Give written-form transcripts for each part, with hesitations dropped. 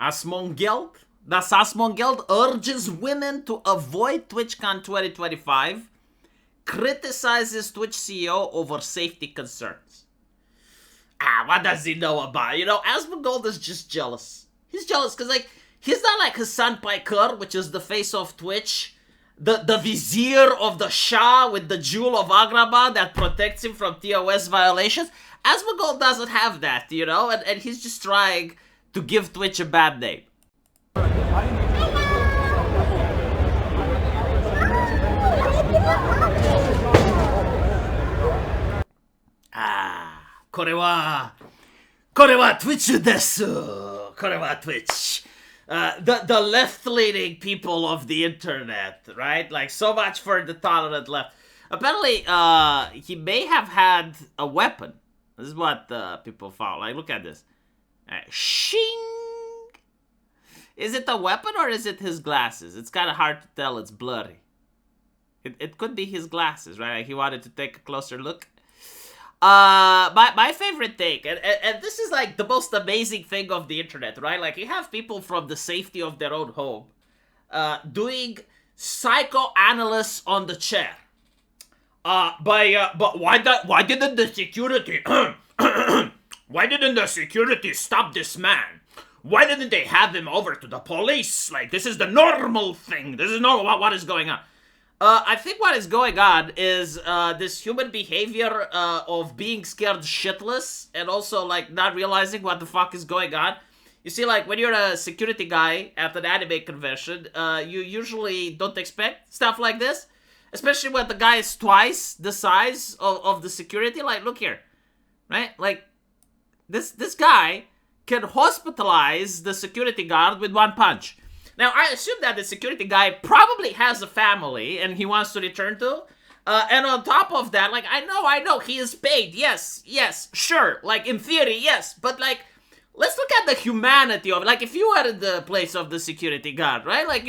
Asmongeld. Das Asmongeld urges women to avoid TwitchCon 2025. Criticizes Twitch CEO over safety concerns. What does he know about? You know, Asmongold is just jealous. He's jealous because, like, he's not like his son Piker, which is the face of Twitch, the vizier of the Shah with the jewel of Agrabah that protects him from TOS violations. Asmongold doesn't have that, you know, and he's just trying to give Twitch a bad name. これは Twitch です。これは Twitch. The left-leaning people of the internet, right? Like, so much for the tolerant left. Apparently, he may have had a weapon. This is what people found. Like, look at this. Shing! Is it a weapon or is it his glasses? It's kind of hard to tell. It's blurry. It could be his glasses, right? Like, he wanted to take a closer look. My favorite thing, and this is like the most amazing thing of the internet, right? Like, you have people from the safety of their own home doing psychoanalysis on the chair. But why didn't the security why didn't the security stop this man? Why didn't they have him over to the police? Like, this is the normal thing. This is normal. What is going on? I think what is going on is this human behavior of being scared shitless and also, like, not realizing what the fuck is going on. You see, like, when you're a security guy at an anime convention, you usually don't expect stuff like this. Especially when the guy is twice the size of the security. Like, look here. Right? Like, this guy can hospitalize the security guard with one punch. Now, I assume that the security guy probably has a family and he wants to return to. And on top of that, like, I know, he is paid. Yes, sure. Like, in theory, yes. But, like, let's look at the humanity of it. Like, if you were in the place of the security guard, right? Like,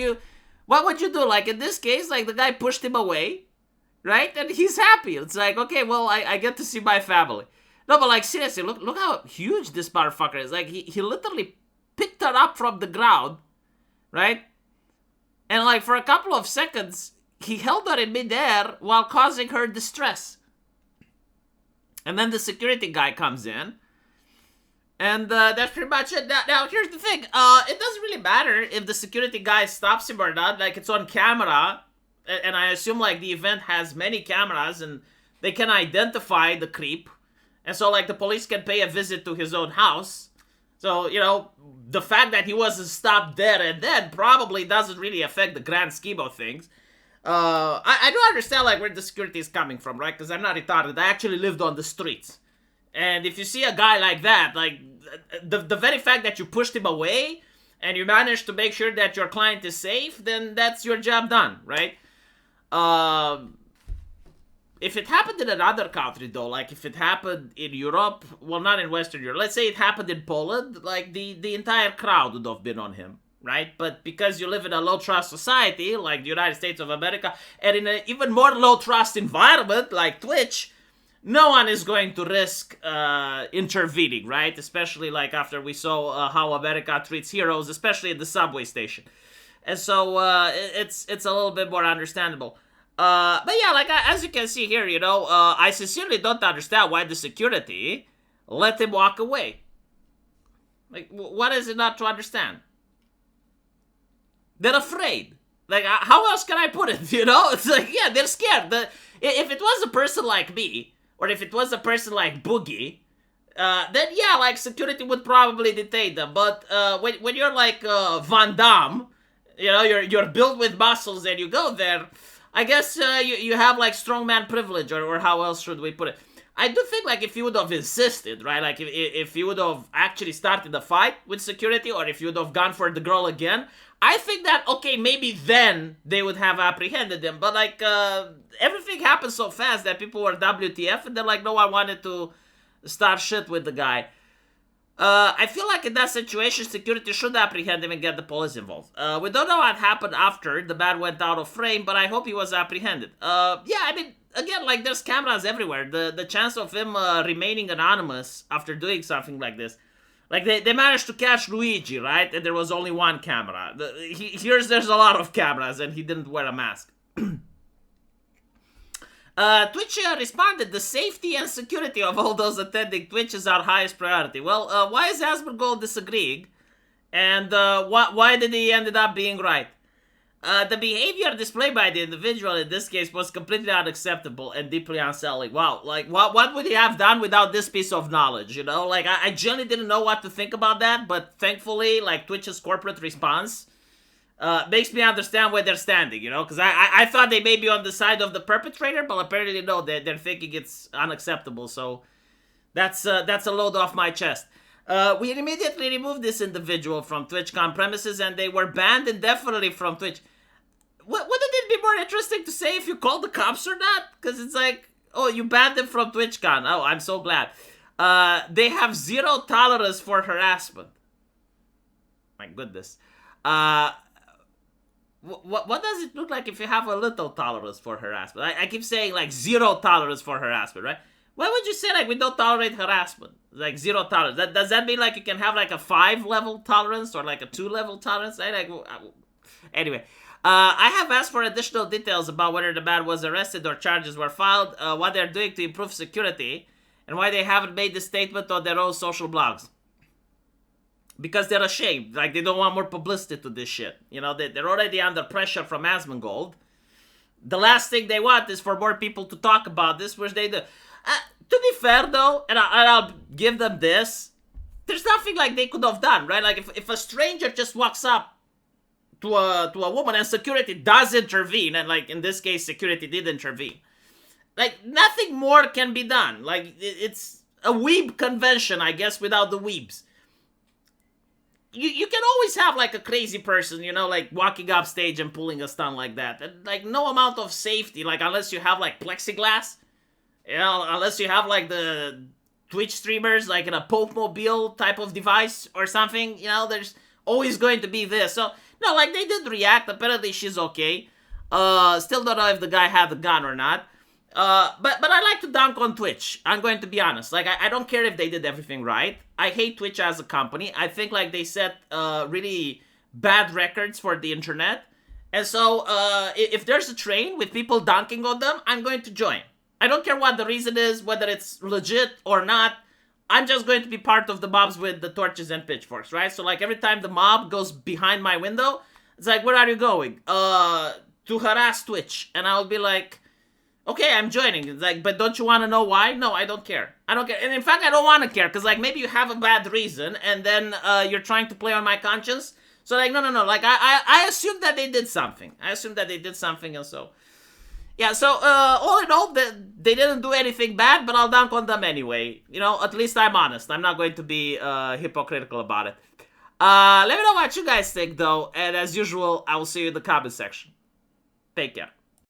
what would you do? Like, in this case, like, the guy pushed him away, right? And he's happy. It's like, okay, well, I get to see my family. No, but, like, seriously, look how huge this motherfucker is. Like, he literally picked her up from the ground. Right? And, like, for a couple of seconds, he held her in midair while causing her distress. And then the security guy comes in. And that's pretty much it. Now, here's the thing. It doesn't really matter if the security guy stops him or not. Like, it's on camera. And I assume, like, the event has many cameras. And they can identify the creep. And so, like, the police can pay a visit to his own house. So, you know, the fact that he wasn't stopped there and then probably doesn't really affect the grand scheme of things. I do understand, like, where the security is coming from, right? Because I'm not retarded. I actually lived on the streets. And if you see a guy like that, like, the very fact that you pushed him away and you managed to make sure that your client is safe, then that's your job done, right? If it happened in another country, though, like if it happened in Europe, well, not in Western Europe, let's say it happened in Poland, like the entire crowd would have been on him, right? But because you live in a low-trust society, like the United States of America, and in an even more low-trust environment, like Twitch, no one is going to risk intervening, right? Especially, like, after we saw how America treats heroes, especially at the subway station. And so, it's a little bit more understandable. But yeah, like, as you can see here, you know, I sincerely don't understand why the security let him walk away. Like, what is it not to understand? They're afraid. Like, how else can I put it, you know? It's like, yeah, they're scared. If it was a person like me, or if it was a person like Boogie, then yeah, like, security would probably detain them. But when you're like Van Damme, you know, you're built with muscles and you go there, I guess you have, like, strongman privilege, or how else should we put it? I do think, like, if you would have insisted, right, like, if you would have actually started the fight with security, or if you would have gone for the girl again, I think that, okay, maybe then they would have apprehended him, but, like, everything happened so fast that people were WTF, and they're like, no, I wanted to start shit with the guy. I feel like in that situation, security should apprehend him and get the police involved. We don't know what happened after the man went out of frame, but I hope he was apprehended. Yeah, I mean, again, like, there's cameras everywhere. The chance of him remaining anonymous after doing something like this Like, they managed to catch Luigi, right? And there was only one camera. There's a lot of cameras, and he didn't wear a mask. Twitch responded, the safety and security of all those attending Twitch is our highest priority. Well, why is Asmongold disagreeing? And why did he ended up being right? The behavior displayed by the individual in this case was completely unacceptable and deeply unsettling. Wow, like, what would he have done without this piece of knowledge, you know? Like, I genuinely didn't know what to think about that, but thankfully, like, Twitch's corporate response makes me understand where they're standing, you know? Because I thought they may be on the side of the perpetrator, but apparently no, they're thinking it's unacceptable, so that's a load off my chest. We immediately removed this individual from TwitchCon premises, and they were banned indefinitely from Twitch. Wouldn't it be more interesting to say if you called the cops or not? Because it's like, oh, you banned them from TwitchCon. Oh, I'm so glad. They have zero tolerance for harassment. My goodness. What does it look like if you have a little tolerance for harassment? I keep saying, like, zero tolerance for harassment, right? Why would you say, like, we don't tolerate harassment? Like, zero tolerance. Does that mean, like, you can have, like, a 5-level tolerance or, like, a 2-level tolerance? Anyway. I have asked for additional details about whether the man was arrested or charges were filed, what they're doing to improve security, and why they haven't made this statement on their own social blogs. Because they're ashamed. Like, they don't want more publicity to this shit. You know, they're already under pressure from Asmongold. The last thing they want is for more people to talk about this, which they do. To be fair, though, and I'll give them this, there's nothing, like, they could have done, right? Like, if a stranger just walks up to a woman and security does intervene, and, like, in this case, security did intervene, like, nothing more can be done. Like, it's a weeb convention, I guess, without the weebs. You can always have, like, a crazy person, you know, like, walking up stage and pulling a stunt like that. And, like, no amount of safety, like, unless you have, like, plexiglass, you know, unless you have, like, the Twitch streamers, like, in a Pope-mobile type of device or something, you know, there's always going to be this. So, no, like, they did react. Apparently, she's okay. Still don't know if the guy had the gun or not. But I like to dunk on Twitch. I'm going to be honest. Like, I don't care if they did everything right. I hate Twitch as a company. I think, like, they set really bad records for the internet. And so, if there's a train with people dunking on them, I'm going to join. I don't care what the reason is, whether it's legit or not. I'm just going to be part of the mobs with the torches and pitchforks, right? So, like, every time the mob goes behind my window, it's like, where are you going? To harass Twitch. And I'll be like, okay, I'm joining. It's like, but don't you want to know why? No, I don't care. I don't care. And in fact, I don't want to care, because, like, maybe you have a bad reason, and then you're trying to play on my conscience. So, like, no. Like, I assume that they did something. And so... yeah, so, all in all, they didn't do anything bad, but I'll dunk on them anyway. You know, at least I'm honest. I'm not going to be hypocritical about it. Let me know what you guys think, though, and as usual, I will see you in the comment section. Take care.